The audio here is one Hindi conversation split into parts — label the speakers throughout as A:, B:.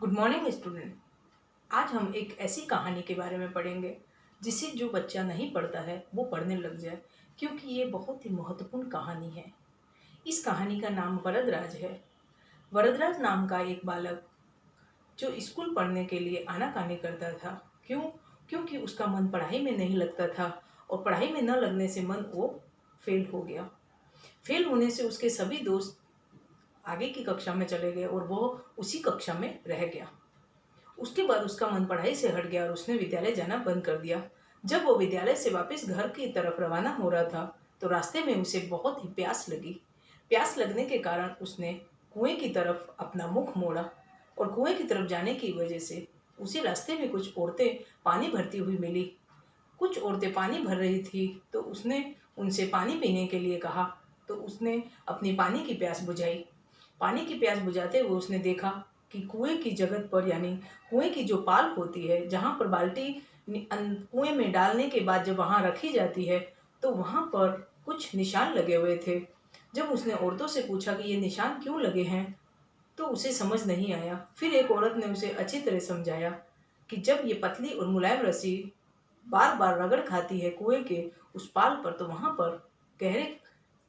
A: Good morning student. आज हम एक ऐसी कहानी के बारे में पढ़ेंगे जिसे जो बच्चा नहीं पढ़ता है वो पढ़ने लग जाए, क्योंकि ये बहुत ही महत्वपूर्ण कहानी है। इस कहानी का नाम वरदराज है। वरदराज नाम का एक बालक जो स्कूल पढ़ने के लिए आनाकानी करता था। क्यों? क्योंकि उसका मन पढ़ाई में नहीं लगता था और पढ़ाई में न लगने से मन वो फेल हो गया। फेल होने से उसके सभी दोस्त आगे की कक्षा में चले गए और वो उसी कक्षा में रह गया। उसके बाद उसका मन पढ़ाई से हट गया और उसने विद्यालय जाना बंद कर दिया। जब वो विद्यालय से वापस घर की तरफ रवाना हो रहा था तो रास्ते में उसे बहुत ही प्यास लगी। प्यास लगने के कारण उसने कुएं की तरफ अपना मुख मोड़ा और कुएं की तरफ जाने की वजह से उसे रास्ते में कुछ औरतें पानी भरती हुई मिली। कुछ औरतें पानी भर रही थी तो उसने उनसे पानी पीने के लिए कहा। तो उसने अपनी पानी की प्यास बुझाई। पानी की प्यास बुझाते हुए उसने देखा कि कुएं की जगह पर, यानी कुएं की जो पाल होती है जहाँ पर बाल्टी कुएं में डालने के बाद जब वहाँ रखी जाती है तो वहाँ पर कुछ निशान लगे हुए थे। जब उसने औरतों से पूछा कि ये निशान क्यों लगे हैं तो उसे समझ नहीं आया। फिर एक औरत ने उसे अच्छी तरह समझाया कि जब ये पतली और मुलायम रस्सी बार बार रगड़ खाती है कुएं के उस पाल पर तो वहां पर गहरे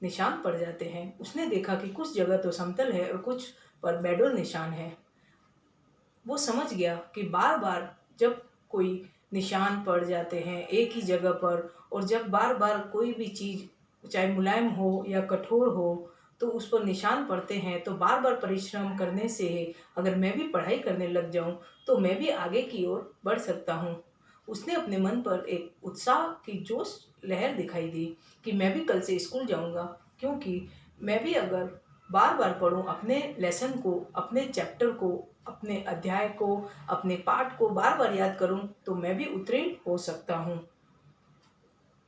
A: निशान पड़ जाते हैं। उसने देखा कि कुछ जगह तो समतल है और कुछ पर बेडोल निशान है। वो समझ गया कि बार बार जब कोई निशान पड़ जाते हैं एक ही जगह पर, और जब बार बार कोई भी चीज़ चाहे मुलायम हो या कठोर हो तो उस पर निशान पड़ते हैं, तो बार बार परिश्रम करने से अगर मैं भी पढ़ाई करने लग जाऊं तो मैं भी आगे की ओर बढ़ सकता हूं। उसने अपने मन पर एक उत्साह की जोश लहर दिखाई दी कि मैं भी कल से स्कूल जाऊंगा, क्योंकि मैं भी अगर बार बार पढूं अपने लेसन को, अपने चैप्टर को, अपने अध्याय को, अपने पाठ को बार बार याद करूं तो मैं भी उत्तीर्ण हो सकता हूं।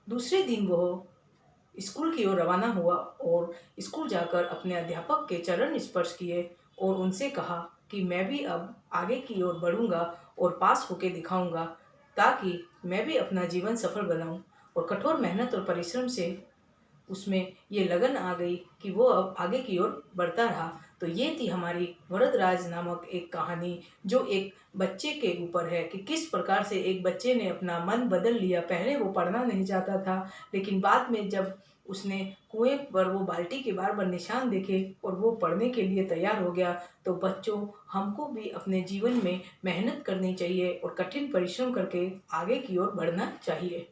A: दूसरे दिन वह स्कूल की ओर रवाना हुआ और स्कूल जाकर अपने अध्यापक के चरण स्पर्श किए और उनसे कहा कि मैं भी अब आगे की ओर बढ़ूंगा और पास होके दिखाऊंगा, ताकि मैं भी अपना जीवन सफल बनाऊं। और कठोर मेहनत और परिश्रम से उसमें ये लगन आ गई कि वो अब आगे की ओर बढ़ता रहा। तो ये थी हमारी वरदराज नामक एक कहानी, जो एक बच्चे के ऊपर है कि किस प्रकार से एक बच्चे ने अपना मन बदल लिया। पहले वो पढ़ना नहीं चाहता था, लेकिन बाद में जब उसने कुएं पर वो बाल्टी के बार बार निशान देखे और वो पढ़ने के लिए तैयार हो गया। तो बच्चों, हमको भी अपने जीवन में मेहनत करनी चाहिए और कठिन परिश्रम करके आगे की ओर बढ़ना चाहिए।